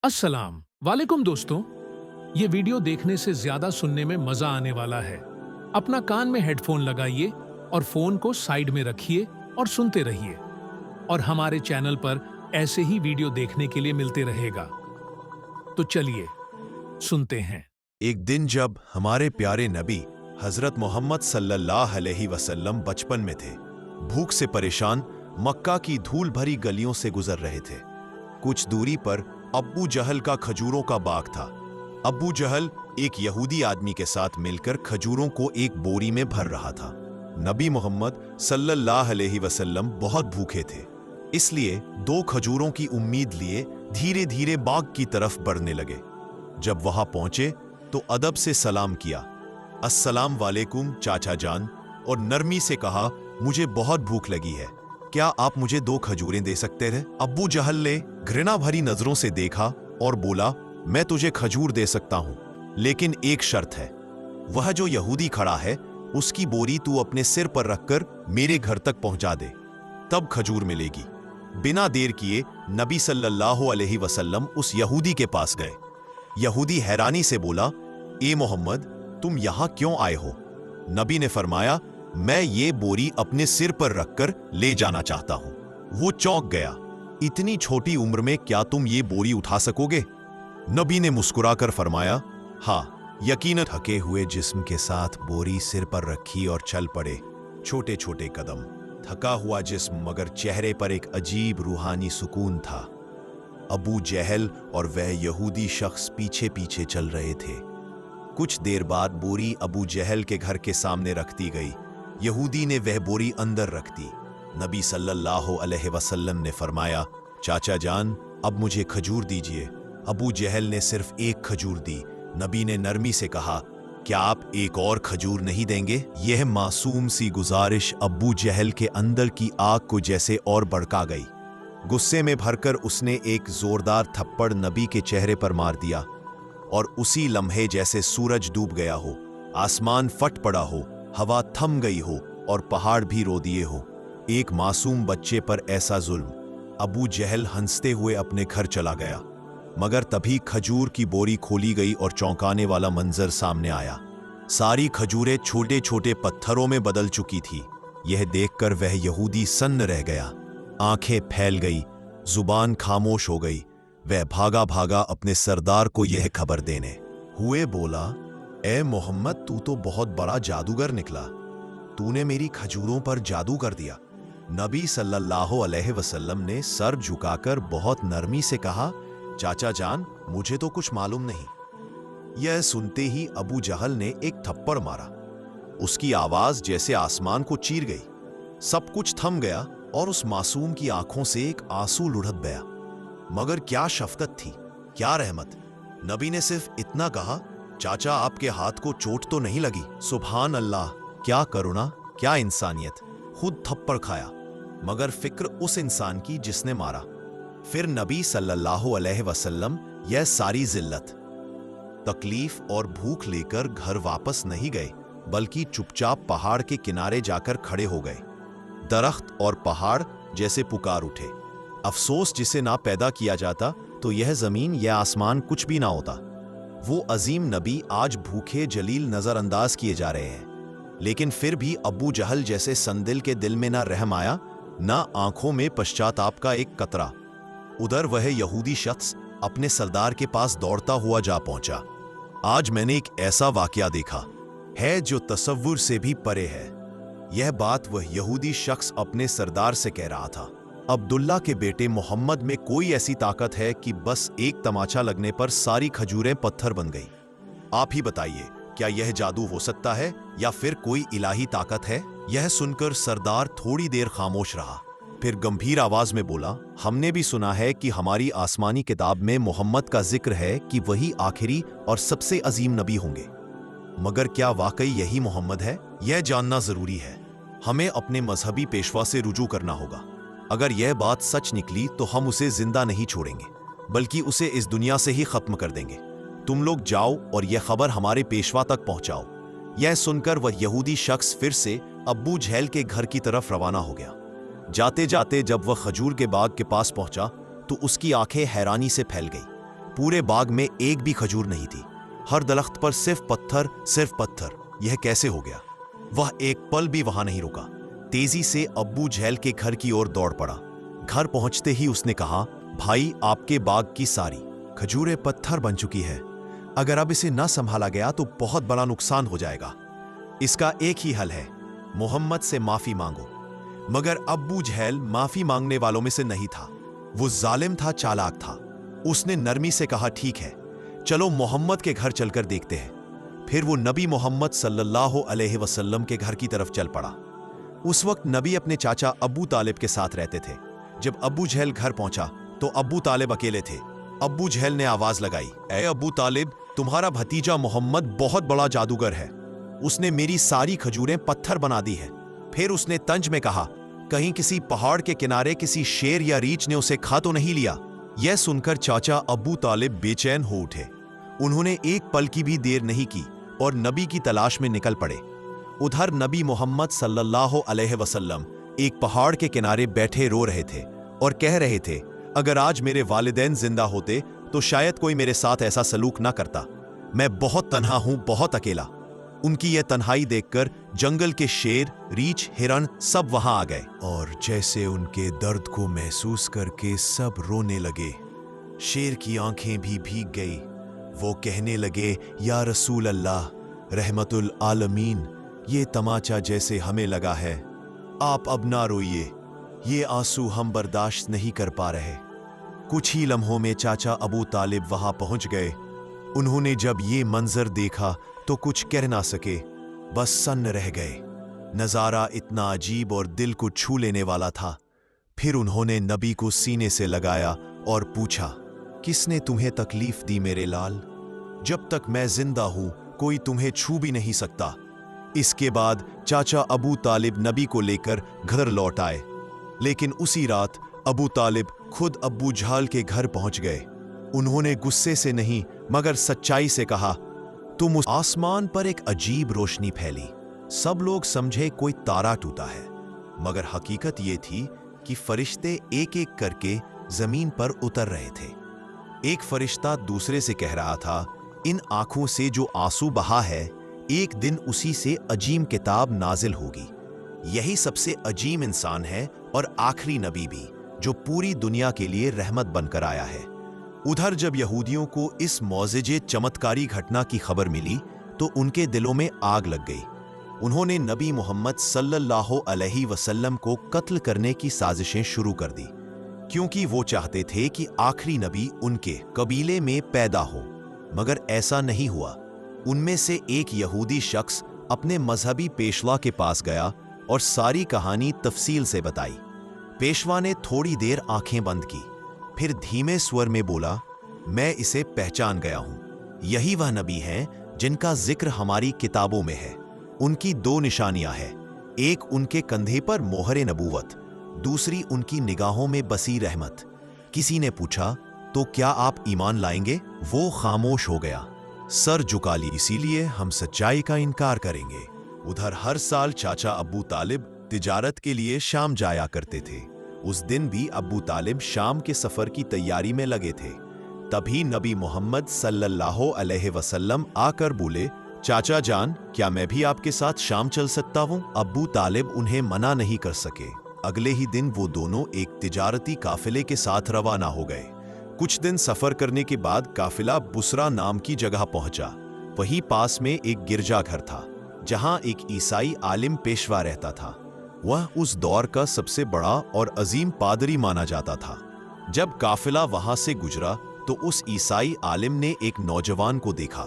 अस्सलाम वालेकुम दोस्तों। ये वीडियो देखने से ज्यादा सुनने में मजा आने वाला है। अपना कान में हेडफोन लगाइए और फोन को साइड में रखिए और सुनते रहिए। और हमारे चैनल पर ऐसे ही वीडियो देखने के लिए मिलते रहेगा। तो चलिए सुनते हैं। एक दिन जब हमारे प्यारे नबी हजरत मोहम्मद सल्लल्लाहु अलैहि वसल्लम बचपन में थे, भूख से परेशान मक्का की धूल भरी गलियों से गुजर रहे थे। कुछ दूरी पर अब्बू जहल का खजूरों का बाग था। अब्बू जहल एक यहूदी आदमी के साथ मिलकर खजूरों को एक बोरी में भर रहा था। नबी मोहम्मद सल्लल्लाहु अलैहि वसल्लम बहुत भूखे थे, इसलिए 2 खजूरों की उम्मीद लिए धीरे धीरे बाग की तरफ बढ़ने लगे। जब वहां पहुंचे तो अदब से सलाम किया, अस्सलाम वालेकुम चाचा जान, और नरमी से कहा, मुझे बहुत भूख लगी है, क्या आप मुझे 2 खजूरें दे सकते थे? अब्बू जहल ने घृणा भरी नजरों से देखा और बोला, मैं तुझे खजूर दे सकता हूं, लेकिन एक शर्त है। वह जो यहूदी खड़ा है उसकी बोरी तू अपने सिर पर रखकर मेरे घर तक पहुंचा दे, तब खजूर मिलेगी। बिना देर किए नबी सल्लल्लाहु अलैहि वसल्लम उस यहूदी के पास गए। यहूदी हैरानी से बोला, ए मोहम्मद, तुम यहां क्यों आए हो? नबी ने फरमाया, मैं ये बोरी अपने सिर पर रखकर ले जाना चाहता हूं। वो चौंक गया, इतनी छोटी उम्र में क्या तुम ये बोरी उठा सकोगे? नबी ने मुस्कुराकर फरमाया, हाँ यकीनन। थके हुए जिस्म के साथ बोरी सिर पर रखी और चल पड़े। छोटे छोटे कदम, थका हुआ जिस्म, मगर चेहरे पर एक अजीब रूहानी सुकून था। अबू जहल और वह यहूदी शख्स पीछे पीछे चल रहे थे। कुछ देर बाद बोरी अबू जहल के घर के सामने रख दी गई। यहूदी ने वह बोरी अंदर रख दी। नबी सल्लल्लाहु अलैहि वसल्लम ने फरमाया, चाचा जान, अब मुझे खजूर दीजिए। अबू जहल ने सिर्फ 1 खजूर दी। नबी ने नरमी से कहा, क्या आप एक और खजूर नहीं देंगे? यह मासूम सी गुजारिश अबू जहल के अंदर की आग को जैसे और भड़का गई। गुस्से में भरकर उसने एक जोरदार थप्पड़ नबी के चेहरे पर मार दिया, और उसी लम्हे जैसे सूरज डूब गया हो, आसमान फट पड़ा हो, हवा थम गई हो और पहाड़ भी रो दिए हो। एक मासूम बच्चे पर ऐसा जुल्म। अबू जहल हंसते हुए अपने घर चला गया, मगर तभी खजूर की बोरी खोली गई और चौंकाने वाला मंजर सामने आया। सारी खजूरें छोटे छोटे पत्थरों में बदल चुकी थी। यह देखकर वह यहूदी सन्न रह गया। आंखें फैल गई, जुबान खामोश हो गई। वह भागा भागा अपने सरदार को यह खबर देने हुए बोला, ए मोहम्मद, तू तो बहुत बड़ा जादूगर निकला। तूने मेरी खजूरों पर जादू कर दिया। नबी सल्लल्लाहु अलैहि वसल्लम ने सर झुकाकर बहुत नरमी से कहा, चाचा जान, मुझे तो कुछ मालूम नहीं। यह सुनते ही अबू जहल ने एक थप्पड़ मारा। उसकी आवाज जैसे आसमान को चीर गई। सब कुछ थम गया और उस मासूम की आंखों से एक आंसू लुढ़क गया। मगर क्या शफकत थी, क्या रहमत। नबी ने सिर्फ इतना कहा, चाचा, आपके हाथ को चोट तो नहीं लगी? सुभान अल्लाह, क्या करुणा, क्या इंसानियत। खुद थप्पड़ खाया, मगर फिक्र उस इंसान की जिसने मारा। फिर नबी सल्लल्लाहु अलैहि वसल्लम यह सारी जिल्लत, तकलीफ और भूख लेकर घर वापस नहीं गए, बल्कि चुपचाप पहाड़ के किनारे जाकर खड़े हो गए। दरख्त और पहाड़ जैसे पुकार उठे। अफसोस जिसे ना पैदा किया जाता तो यह जमीन यह आसमान कुछ भी ना होता। वो अजीम नबी आज भूखे जलील नजरअंदाज किए जा रहे हैं, लेकिन फिर भी अबू जहल जैसे संदिल के दिल में ना रहम आया, ना आंखों में पश्चाताप का एक कतरा। उधर वह यहूदी शख्स अपने सरदार के पास दौड़ता हुआ जा पहुंचा। आज मैंने एक ऐसा वाकया देखा है जो तसव्वुर से भी परे है। यह बात वह यहूदी शख्स अपने सरदार से कह रहा था। अब्दुल्ला के बेटे मोहम्मद में कोई ऐसी ताकत है कि बस एक तमाचा लगने पर सारी खजूरें पत्थर बन गई। आप ही बताइए, क्या यह जादू हो सकता है या फिर कोई इलाही ताकत है? यह सुनकर सरदार थोड़ी देर खामोश रहा, फिर गंभीर आवाज में बोला, हमने भी सुना है कि हमारी आसमानी किताब में मोहम्मद का जिक्र है कि वही आखिरी और सबसे अजीम नबी होंगे। मगर क्या वाकई यही मोहम्मद है? यह जानना जरूरी है। हमें अपने मजहबी पेशवा से रुजू करना होगा। अगर यह बात सच निकली तो हम उसे जिंदा नहीं छोड़ेंगे, बल्कि उसे इस दुनिया से ही खत्म कर देंगे। तुम लोग जाओ और यह खबर हमारे पेशवा तक पहुंचाओ। यह सुनकर वह यहूदी शख्स फिर से अब्बू जहल के घर की तरफ रवाना हो गया। जाते जाते जब वह खजूर के बाग के पास पहुंचा तो उसकी आंखें हैरानी से फैल गई। पूरे बाग में एक भी खजूर नहीं थी। हर दरख्त पर सिर्फ पत्थर। यह कैसे हो गया? वह एक पल भी वहां नहीं रुका। तेजी से अब्बू झेल के घर की ओर दौड़ पड़ा। घर पहुंचते ही उसने कहा, भाई, आपके बाग की सारी खजूरें पत्थर बन चुकी है। अगर अब इसे न संभाला गया तो बहुत बड़ा नुकसान हो जाएगा। इसका एक ही हल है, मोहम्मद से माफी मांगो। मगर अब्बू झेल माफी मांगने वालों में से नहीं था। वो जालिम था, चालाक था। उसने नरमी से कहा, ठीक है, चलो मोहम्मद के घर चलकर देखते हैं। फिर वो नबी मोहम्मद सल्लल्लाहु अलैहि वसल्लम के घर की तरफ चल पड़ा। उस वक्त नबी अपने चाचा अब्बू तालिब के साथ रहते थे। जब अब्बू झेल घर पहुंचा तो अब्बू तालिब अकेले थे। अब्बू झेल ने आवाज लगाई, ए अब्बू तालिब, तुम्हारा भतीजा मोहम्मद बहुत बड़ा जादूगर है। उसने मेरी सारी खजूरें पत्थर बना दी है। फिर उसने तंज में कहा, कहीं किसी पहाड़ के किनारे किसी शेर या रीछ ने उसे खा तो नहीं लिया। यह सुनकर चाचा अब्बू तालिब बेचैन हो उठे। उन्होंने एक पल की भी देर नहीं की और नबी की तलाश में निकल पड़े। उधर नबी मोहम्मद सल्लल्लाहु अलैहि वसल्लम एक पहाड़ के किनारे बैठे रो रहे थे और कह रहे थे, अगर आज मेरे वालिदैन जिंदा होते तो शायद कोई मेरे साथ ऐसा सलूक ना करता। मैं बहुत तन्हा हूं, बहुत अकेला। उनकी यह तन्हाई देखकर जंगल के शेर, रीछ, हिरण सब वहां आ गए और जैसे उनके दर्द को महसूस करके सब रोने लगे। शेर की आंखें भी भीग गई। वो कहने लगे, या रसूल अल्लाह, रहमतुल आलमीन, ये तमाचा जैसे हमें लगा है। आप अब ना रोइए, ये आंसू हम बर्दाश्त नहीं कर पा रहे। कुछ ही लम्हों में चाचा अबू तालिब वहां पहुंच गए। उन्होंने जब ये मंजर देखा तो कुछ कह ना सके, बस सन्न रह गए। नजारा इतना अजीब और दिल को छू लेने वाला था। फिर उन्होंने नबी को सीने से लगाया और पूछा, किसने तुम्हें तकलीफ दी मेरे लाल? जब तक मैं जिंदा हूं कोई तुम्हें छू भी नहीं सकता। इसके बाद चाचा अबू तालिब नबी को लेकर घर लौट आए। लेकिन उसी रात अबू तालिब खुद अब्बू झाल के घर पहुंच गए। उन्होंने गुस्से से नहीं मगर सच्चाई से कहा, तुम उस आसमान पर एक अजीब रोशनी फैली। सब लोग समझे कोई तारा टूटा है, मगर हकीकत यह थी कि फरिश्ते एक एक करके जमीन पर उतर रहे थे। एक फरिश्ता दूसरे से कह रहा था, इन आंखों से जो आंसू बहा है, एक दिन उसी से अजीम किताब नाजिल होगी। यही सबसे अजीम इंसान है और आखिरी नबी भी, जो पूरी दुनिया के लिए रहमत बनकर आया है। उधर जब यहूदियों को इस मौजिजे चमत्कारी घटना की खबर मिली तो उनके दिलों में आग लग गई। उन्होंने नबी मोहम्मद सल्लल्लाहु अलैहि वसल्लम को कत्ल करने की साजिशें शुरू कर दी, क्योंकि वो चाहते थे कि आखिरी नबी उनके कबीले में पैदा हो। मगर ऐसा नहीं हुआ। उनमें से एक यहूदी शख्स अपने मजहबी पेशवा के पास गया और सारी कहानी तफसील से बताई। पेशवा ने थोड़ी देर आंखें बंद की, फिर धीमे स्वर में बोला, मैं इसे पहचान गया हूं। यही वह नबी हैं जिनका जिक्र हमारी किताबों में है। उनकी दो निशानियां हैं, एक उनके कंधे पर मोहरे नबूवत, दूसरी उनकी निगाहों में बसी रहमत। किसी ने पूछा, तो क्या आप ईमान लाएंगे? वो खामोश हो गया, सर झुका ली। इसीलिए हम सच्चाई का इनकार करेंगे। उधर हर साल चाचा अब्बू तालिब तिजारत के लिए शाम जाया करते थे। उस दिन भी अब्बू तालिब शाम के सफर की तैयारी में लगे थे। तभी नबी मोहम्मद सल्लल्लाहु अलैहि वसल्लम आकर बोले, चाचा जान, क्या मैं भी आपके साथ शाम चल सकता हूं? अब्बू तालिब उन्हें मना नहीं कर सके। अगले ही दिन वो दोनों एक तिजारती काफिले के साथ रवाना हो गए। कुछ दिन सफर करने के बाद काफिला बुसरा नाम की जगह पहुंचा। वहीं पास में एक गिरजाघर था जहां एक ईसाई आलिम पेशवा रहता था। वह उस दौर का सबसे बड़ा और अजीम पादरी माना जाता था। जब काफिला वहां से गुजरा तो उस ईसाई आलिम ने एक नौजवान को देखा।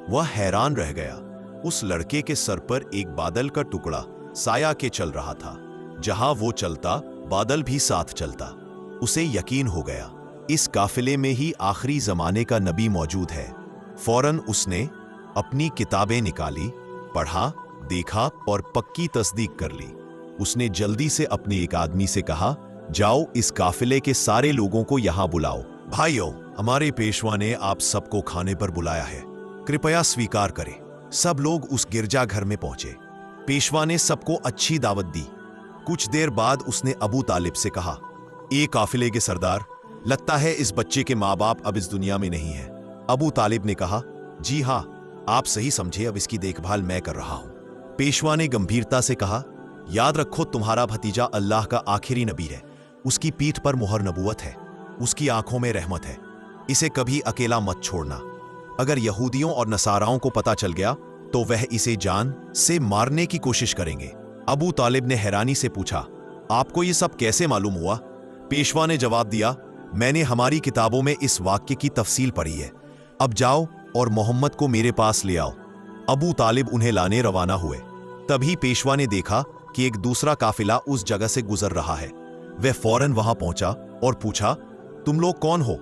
वह हैरान रह गया। उस लड़के के सर पर एक बादल का टुकड़ा साया के चल रहा था। जहां वो चलता बादल भी साथ चलता। उसे यकीन हो गया, इस काफिले में ही आखिरी जमाने का नबी मौजूद है। फौरन उसने अपनी किताबें निकाली, पढ़ा, देखा और पक्की तस्दीक कर ली। उसने जल्दी से अपने एक आदमी से कहा, जाओ इस काफिले के सारे लोगों को यहां बुलाओ। भाइयों, हमारे पेशवा ने आप सबको खाने पर बुलाया है, कृपया स्वीकार करें। सब लोग उस गिरजाघर में पहुंचे। पेशवा ने सबको अच्छी दावत दी। कुछ देर बाद उसने अबू तालिब से कहा, ए काफिले के सरदार, लगता है इस बच्चे के माँ बाप अब इस दुनिया में नहीं है। अबू तालिब ने कहा, जी हाँ, आप सही समझे, अब इसकी देखभाल मैं कर रहा हूं। पेशवा ने गंभीरता से कहा, याद रखो तुम्हारा भतीजा अल्लाह का आखिरी नबी है। उसकी पीठ पर मुहर नबूवत है, उसकी आंखों में रहमत है। इसे कभी अकेला मत छोड़ना। अगर यहूदियों और नसाराओं को पता चल गया तो वह इसे जान से मारने की कोशिश करेंगे। अबू तालिब ने हैरानी से पूछा, आपको ये सब कैसे मालूम हुआ? पेशवा ने जवाब दिया, मैंने हमारी किताबों में इस वाक्य की तफसील पढ़ी है। अब जाओ और मोहम्मद को मेरे पास ले आओ। अबू तालिब उन्हें लाने रवाना हुए। तभी पेशवा ने देखा कि एक दूसरा काफिला उस जगह से गुजर रहा है। वह फौरन वहां पहुंचा और पूछा, तुम लोग कौन हो,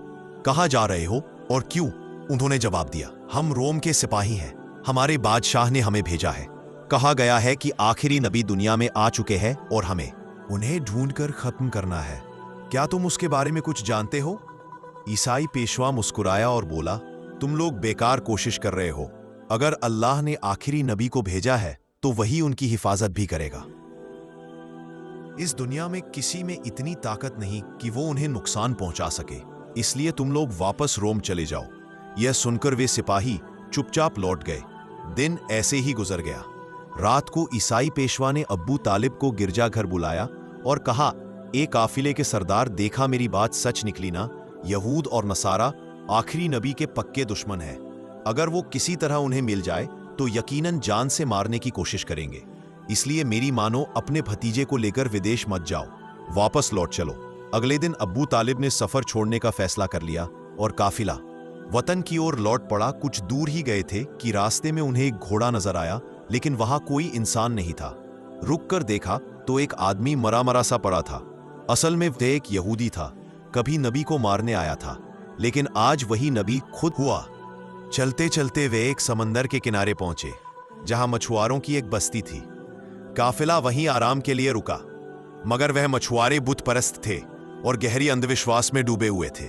कहां जा रहे हो और क्यों? उन्होंने जवाब दिया, हम रोम के सिपाही हैं, हमारे बादशाह ने हमें भेजा है। कहा गया है कि आखिरी नबी दुनिया में आ चुके हैं और हमें उन्हें ढूंढकर खत्म करना है। क्या तुम उसके बारे में कुछ जानते हो? ईसाई पेशवा मुस्कुराया और बोला, तुम लोग बेकार कोशिश कर रहे हो। अगर अल्लाह ने आखिरी नबी को भेजा है तो वही उनकी हिफाजत भी करेगा। इस दुनिया में किसी में इतनी ताकत नहीं कि वो उन्हें नुकसान पहुंचा सके, इसलिए तुम लोग वापस रोम चले जाओ। यह सुनकर वे सिपाही चुपचाप लौट गए। दिन ऐसे ही गुजर गया। रात को ईसाई पेशवा ने अब्बू तालिब को गिरजाघर बुलाया और कहा, एक काफिले के सरदार, देखा मेरी बात सच निकली ना? यहूद और नसारा आखिरी नबी के पक्के दुश्मन हैं। अगर वो किसी तरह उन्हें मिल जाए तो यकीनन जान से मारने की कोशिश करेंगे। इसलिए मेरी मानो, अपने भतीजे को लेकर विदेश मत जाओ, वापस लौट चलो। अगले दिन अब्बू तालिब ने सफर छोड़ने का फैसला कर लिया और काफिला वतन की ओर लौट पड़ा। कुछ दूर ही गए थे कि रास्ते में उन्हें एक घोड़ा नजर आया, लेकिन वहां कोई इंसान नहीं था। रुक कर देखा तो एक आदमी मरा मरा सा पड़ा था। असल में वह एक यहूदी था, कभी नबी को मारने आया था, लेकिन आज वही नबी खुद हुआ। चलते चलते वे एक समंदर के किनारे पहुंचे जहां मछुआरों की एक बस्ती थी। काफिला वहीं आराम के लिए रुका, मगर वह मछुआरे बुत परस्त थे और गहरी अंधविश्वास में डूबे हुए थे।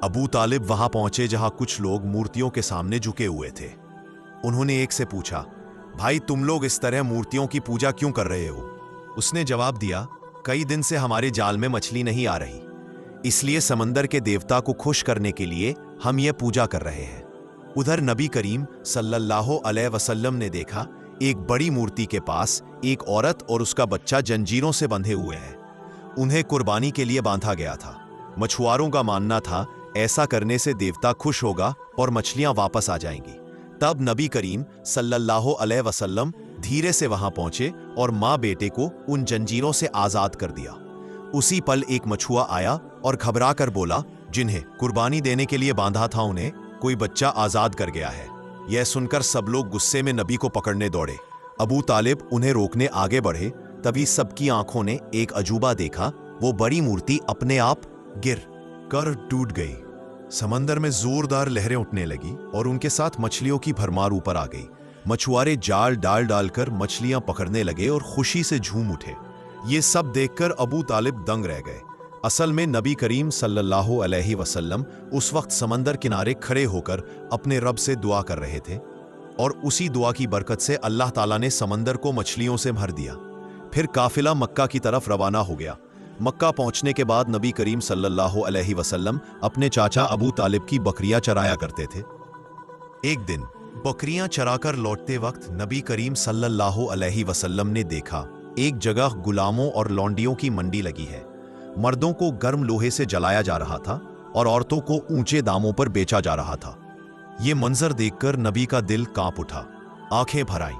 अबू तालिब वहां पहुंचे जहां कुछ लोग मूर्तियों के सामने झुके हुए थे। उन्होंने एक से पूछा, भाई तुम लोग इस तरह मूर्तियों की पूजा क्यों कर रहे हो? उसने जवाब दिया, कई दिन से हमारे जाल में मछली नहीं आ रही, इसलिए समंदर के देवता को खुश करने के लिए हम ये पूजा कर रहे हैं। उधर नबी करीम सल्लल्लाहु अलैहि वसल्लम ने देखा, एक बड़ी मूर्ति के पास एक औरत और उसका बच्चा जंजीरों से बंधे हुए हैं। उन्हें कुर्बानी के लिए बांधा गया था। मछुआरों का मानना था ऐसा करने से देवता खुश होगा और मछलियां वापस आ जाएंगी। तब नबी करीम सल्लल्लाहु अलैहि वसल्लम धीरे से वहां पहुंचे और मां बेटे को उन जंजीरों से आजाद कर दिया। उसी पल एक मछुआ आया और घबरा कर बोला, जिन्हें कुर्बानी देने के लिए बांधा था उन्हें कोई बच्चा आजाद कर गया है। यह सुनकर सब लोग गुस्से में नबी को पकड़ने दौड़े। अबू तालिब उन्हें रोकने आगे बढ़े, तभी सबकी आंखों ने एक अजूबा देखा। वो बड़ी मूर्ति अपने आप गिर कर टूट गई। समंदर में जोरदार लहरें उठने लगी और उनके साथ मछलियों की भरमार ऊपर आ गई। मछुआरे जाल डाल डालकर मछलियां पकड़ने लगे और खुशी से झूम उठे। ये सब देखकर अबू तालिब दंग रह गए। असल में नबी करीम सल्लल्लाहु अलैहि वसल्लम उस वक्त समंदर किनारे खड़े होकर अपने रब से दुआ कर रहे थे और उसी दुआ की बरकत से अल्लाह ताला ने समंदर को मछलियों से भर दिया। फिर काफिला मक्का की तरफ रवाना हो गया। मक्का पहुंचने के बाद नबी करीम सल्लल्लाहु अलैहि वसल्लम अपने चाचा अबू तालिब की बकरियां चराया करते थे। एक दिन बकरियां चराकर लौटते वक्त नबी करीम सल्लल्लाहु अलैहि वसल्लम ने देखा, एक जगह गुलामों और लौंडियों की मंडी लगी है। मर्दों को गर्म लोहे से जलाया जा रहा था और औरतों को ऊंचे दामों पर बेचा जा रहा था। ये मंजर देखकर नबी का दिल कांप उठा, आंखें भर आईं।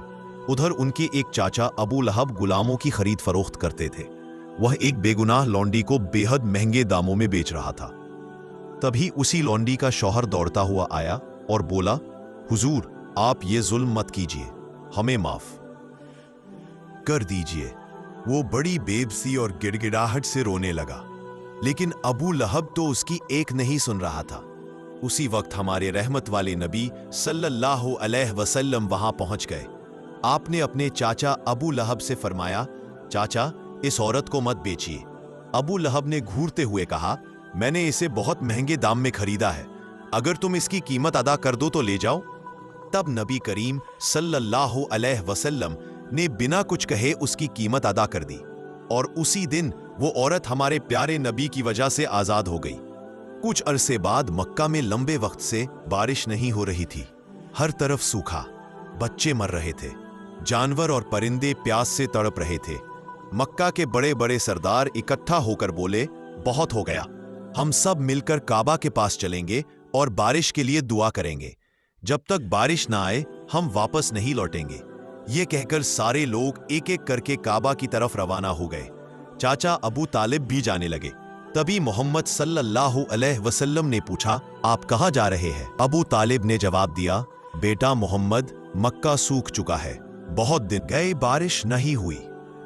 उधर उनके एक चाचा अबू लहब गुलामों की खरीद फरोख्त करते थे। वह एक बेगुनाह लौंडी को बेहद महंगे दामों में बेच रहा था। तभी उसी लौंडी का शौहर दौड़ता हुआ आया और बोला, हुजूर, आप ये जुल्म मत कीजिए, हमें माफ कर दीजिए। वो बड़ी बेबसी और गिड़गिड़ाहट से रोने लगा, लेकिन अबू लहब तो उसकी एक नहीं सुन रहा था। उसी वक्त हमारे रहमत वाले नबी सल्लल्लाहु अलैहि वसल्लम वहां पहुंच गए। आपने अपने चाचा अबू लहब से फरमाया, चाचा, इस औरत को मत बेचिए। अबू लहब ने घूरते हुए कहा, मैंने इसे बहुत महंगे दाम में खरीदा है, अगर तुम इसकी कीमत अदा कर दो तो ले जाओ। तब नबी करीम सल्लल्लाहु अलैहि वसल्लम ने बिना कुछ कहे उसकी कीमत अदा कर दी और उसी दिन वो औरत हमारे प्यारे नबी की वजह से आजाद हो गई। कुछ अरसे बाद मक्का में लंबे वक्त से बारिश नहीं हो रही थी। हर तरफ सूखा, बच्चे मर रहे थे, जानवर और परिंदे प्यास से तड़प रहे थे। मक्का के बड़े बड़े सरदार इकट्ठा होकर बोले, बहुत हो गया, हम सब मिलकर काबा के पास चलेंगे और बारिश के लिए दुआ करेंगे। जब तक बारिश ना आए हम वापस नहीं लौटेंगे। ये कहकर सारे लोग एक एक करके काबा की तरफ रवाना हो गए। चाचा अबू तालिब भी जाने लगे। तभी मोहम्मद सल्लल्लाहु अलैहि वसल्लम ने पूछा, आप कहाँ जा रहे हैं? अबू तालिब ने जवाब दिया, बेटा मोहम्मद, मक्का सूख चुका है, बहुत दिन गए, बारिश नहीं हुई।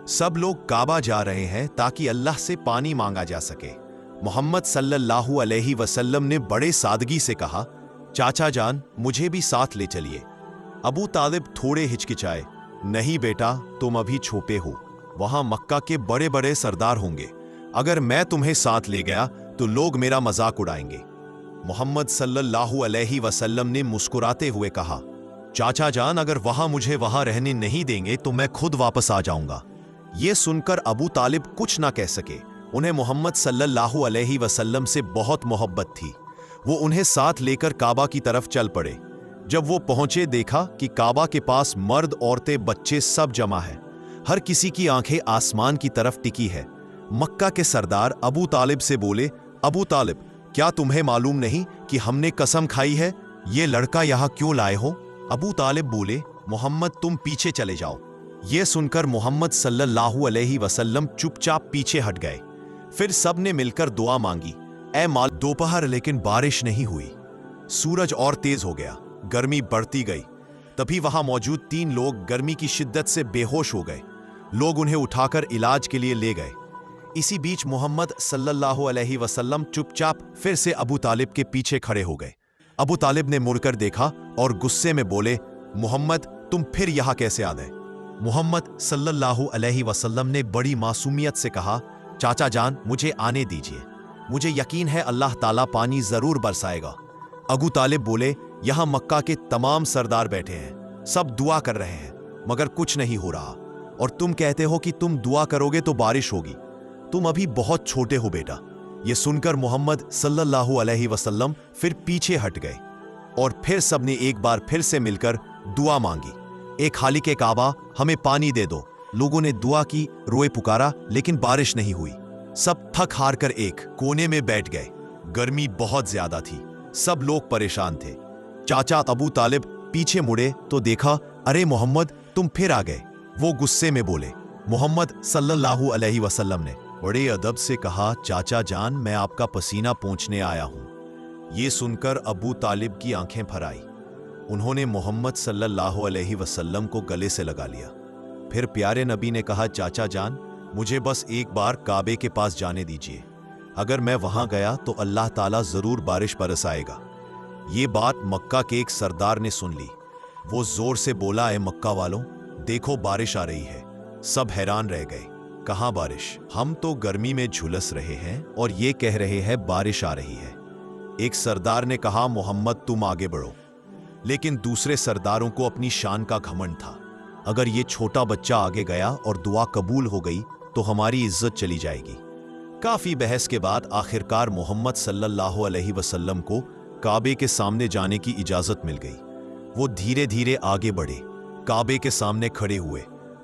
सब लोग काबा जा रहे हैं ताकि अल्लाह से पानी मांगा जा सके। मोहम्मद सल्लल्लाहु अलैहि वसल्लम ने बड़े सादगी से कहा, चाचा जान, मुझे भी साथ ले चलिए। अबू तालिब थोड़े हिचकिचाए, नहीं बेटा, तुम अभी छोटे हो, वहां मक्का के बड़े बड़े सरदार होंगे, अगर मैं तुम्हें साथ ले गया तो लोग मेरा मजाक उड़ाएंगे। मोहम्मद सल्लल्लाहु अलैहि वसल्लम ने मुस्कुराते हुए कहा, चाचा जान, अगर वहां मुझे वहां रहने नहीं देंगे तो मैं खुद वापस आ जाऊंगा। यह सुनकर अबू तालिब कुछ ना कह सके। उन्हें मोहम्मद सल्लल्लाहु अलैहि वसल्लम से बहुत मोहब्बत थी। वो उन्हें साथ लेकर काबा की तरफ चल पड़े। जब वो पहुंचे देखा कि काबा के पास मर्द, औरतें, बच्चे सब जमा है। हर किसी की आंखें आसमान की तरफ टिकी है। मक्का के सरदार अबू तालिब से बोले, अबू तालिब, क्या तुम्हें मालूम नहीं कि हमने कसम खाई है? ये लड़का यहाँ क्यों लाए हो? अबू तालिब बोले, मोहम्मद तुम पीछे चले जाओ। ये सुनकर मोहम्मद सल्लल्लाहु अलैहि वसल्लम चुपचाप पीछे हट गए। फिर सब ने मिलकर दुआ मांगी, ऐ मालिक। दोपहर लेकिन बारिश नहीं हुई। सूरज और तेज हो गया, गर्मी बढ़ती गई। तभी वहां मौजूद 3 लोग गर्मी की शिद्दत से बेहोश हो गए। लोग उन्हें उठाकर इलाज के लिए ले गए। इसी बीच मोहम्मद सल्लल्लाहु अलैहि वसल्लम चुपचाप फिर से अबू तालिब के पीछे खड़े हो गए। अबू तालिब ने मुड़कर देखा और गुस्से में बोले, मोहम्मद तुम फिर यहां कैसे आ गए? मोहम्मद सल्लल्लाहु अलैहि वसल्लम ने बड़ी मासूमियत से कहा, चाचा जान, मुझे आने दीजिए, मुझे यकीन है अल्लाह ताला पानी जरूर बरसाएगा। अबू तालिब बोले, यहां मक्का के तमाम सरदार बैठे हैं, सब दुआ कर रहे हैं, मगर कुछ नहीं हो रहा, और तुम कहते हो कि तुम दुआ करोगे तो बारिश होगी। तुम अभी बहुत छोटे हो बेटा। यह सुनकर मोहम्मद सल्लल्लाहु अलैहि वसल्लम फिर पीछे हट गए और फिर सबने एक बार फिर से मिलकर दुआ मांगी, एक खालिक के काबा, हमें पानी दे दो। लोगों ने दुआ की, रोए पुकारा, लेकिन बारिश नहीं हुई। सब थक हार कर एक कोने में बैठ गए। गर्मी बहुत ज्यादा थी, सब लोग परेशान थे। चाचा अबू तालिब पीछे मुड़े तो देखा, अरे मोहम्मद तुम फिर आ गए। वो गुस्से में बोले। मोहम्मद सल्लल्लाहु अलैहि वसल्लम ने बड़े अदब से कहा, चाचा जान, मैं आपका पसीना पोंछने आया हूं। ये सुनकर अबू तालिब की आंखें भर आई। उन्होंने मोहम्मद सल्लल्लाहु अलैहि वसल्लम को गले से लगा लिया। फिर प्यारे नबी ने कहा, चाचा जान, मुझे बस एक बार काबे के पास जाने दीजिए। अगर मैं वहां गया तो अल्लाह ताला जरूर बारिश बरसाएगा। ये बात मक्का के एक सरदार ने सुन ली। वो जोर से बोला, ए मक्का वालों, देखो बारिश आ रही है। सब हैरान रह गए, कहां बारिश? हम तो गर्मी में झुलस रहे हैं और ये कह रहे हैं बारिश आ रही है। एक सरदार ने कहा, मोहम्मद तुम आगे बढ़ो। लेकिन दूसरे सरदारों को अपनी शान का घमंड था। अगर ये छोटा बच्चा आगे गया और दुआ कबूल हो गई तो हमारी इज्जत चली जाएगी। काफी बहस के बाद आखिरकार मोहम्मद सल्लल्लाहु अलैहि वसल्लम को काबे के सामने जाने की इजाजत मिल गई। वो धीरे धीरे आगे बढ़े, काबे के सामने खड़े हुए,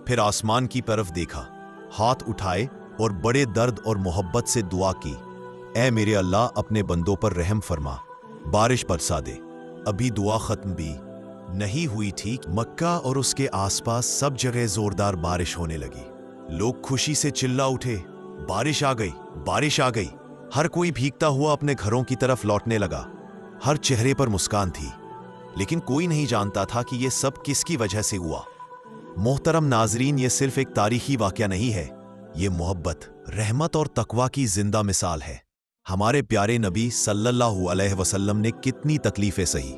फिर आसमान की तरफ देखा, हाथ उठाए और बड़े दर्द और मोहब्बत से दुआ की, ऐ मेरे अल्लाह, अपने बंदों पर रहम फरमा, बारिश बरसा दे। अभी दुआ खत्म भी नहीं हुई थी, मक्का और उसके आसपास सब जगह जोरदार बारिश होने लगी। लोग खुशी से चिल्ला उठे, बारिश आ गई, बारिश आ गई। हर कोई भीगता हुआ अपने घरों की तरफ लौटने लगा। हर चेहरे पर मुस्कान थी, लेकिन कोई नहीं जानता था कि यह सब किसकी वजह से हुआ। मोहतरम नाजरीन, ये सिर्फ एक तारीखी वाकया नहीं है, ये मोहब्बत, रहमत और तकवा की जिंदा मिसाल है। हमारे प्यारे नबी सल्लल्लाहु अलैहि वसल्लम ने कितनी तकलीफें सही,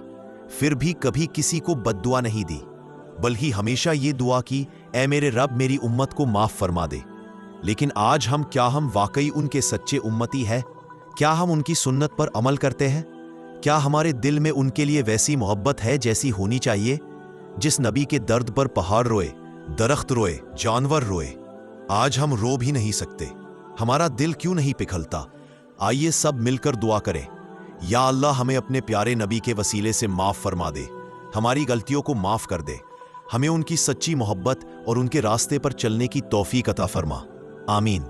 फिर भी कभी किसी को बद्दुआ नहीं दी, बल्कि हमेशा ये दुआ की, ऐ मेरे रब, मेरी उम्मत को माफ फरमा दे। लेकिन आज हम वाकई उनके सच्चे उम्मती हैं? क्या हम उनकी सुन्नत पर अमल करते हैं? क्या हमारे दिल में उनके लिए वैसी मोहब्बत है जैसी होनी चाहिए? जिस नबी के दर्द पर पहाड़ रोए, दरख्त रोए, जानवर रोए, आज हम रो भी नहीं सकते। हमारा दिल क्यों नहीं पिघलता? आइए सब मिलकर दुआ करें, या अल्लाह हमें अपने प्यारे नबी के वसीले से माफ़ फरमा दे, हमारी गलतियों को माफ़ कर दे, हमें उनकी सच्ची मोहब्बत और उनके रास्ते पर चलने की तौफीक अता फरमा। आमीन।